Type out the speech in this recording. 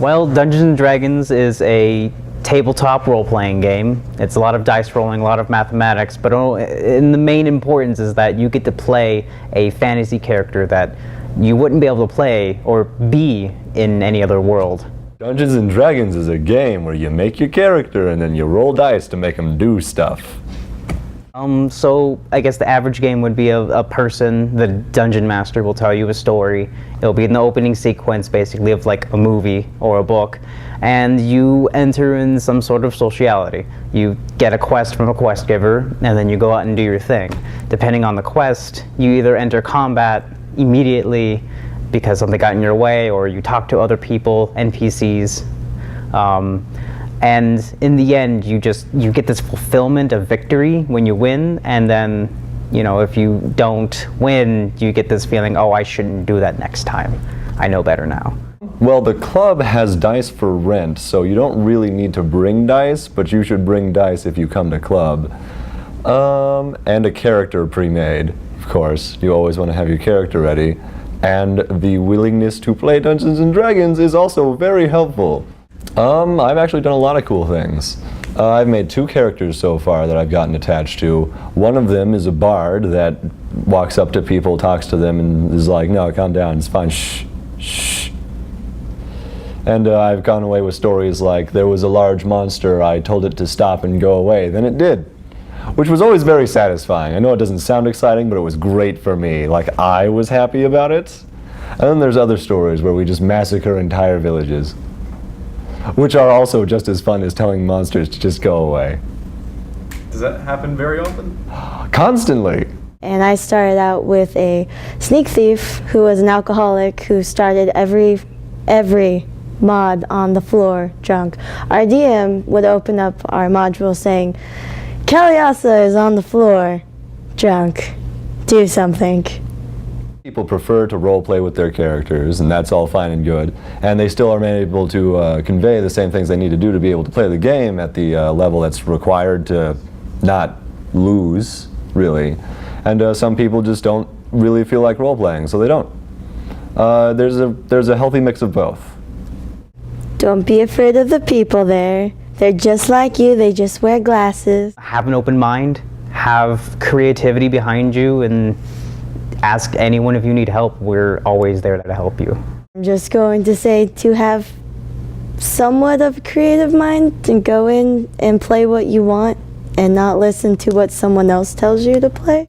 Well, Dungeons & Dragons is a tabletop role-playing game. It's a lot of dice rolling, a lot of mathematics, but the main importance is that you get to play a fantasy character that you wouldn't be able to play or be in any other world. Dungeons & Dragons is a game where you make your character and then you roll dice to make them do stuff. So I guess the average game would be a person, the dungeon master will tell you a story. It'll be in the opening sequence basically of like a movie or a book, and you enter in some sort of sociality. You get a quest from a quest giver and then you go out and do your thing. Depending on the quest, you either enter combat immediately because something got in your way, or you talk to other people, NPCs. And in the end, you get this fulfillment of victory when you win, and then, you know, if you don't win, you get this feeling, oh, I shouldn't do that next time. I know better now. Well, the club has dice for rent, so you don't really need to bring dice, but you should bring dice if you come to club. And a character pre-made, of course. You always want to have your character ready. And the willingness to play Dungeons & Dragons is also very helpful. I've actually done a lot of cool things. I've made 2 characters so far that I've gotten attached to. One of them is a bard that walks up to people, talks to them, and is like, no, calm down, it's fine, shh, shh. And I've gone away with stories like, there was a large monster, I told it to stop and go away, then it did. Which was always very satisfying. I know it doesn't sound exciting, but it was great for me. Like, I was happy about it. And then there's other stories where we just massacre entire villages, which are also just as fun as telling monsters to just go away. Does that happen very often? Constantly. And I started out with a sneak thief who was an alcoholic who started every mod on the floor drunk. Our DM would open up our module saying, Kalyasa is on the floor drunk. Do something. People prefer to roleplay with their characters, and that's all fine and good. And they still are able to convey the same things they need to do to be able to play the game at the level that's required to not lose, really. And some people just don't really feel like roleplaying, so they don't. There's a healthy mix of both. Don't be afraid of the people there. They're just like you, they just wear glasses. Have an open mind, have creativity behind you, and ask anyone if you need help. We're always there to help you. I'm just going to say to have somewhat of a creative mind and go in and play what you want and not listen to what someone else tells you to play.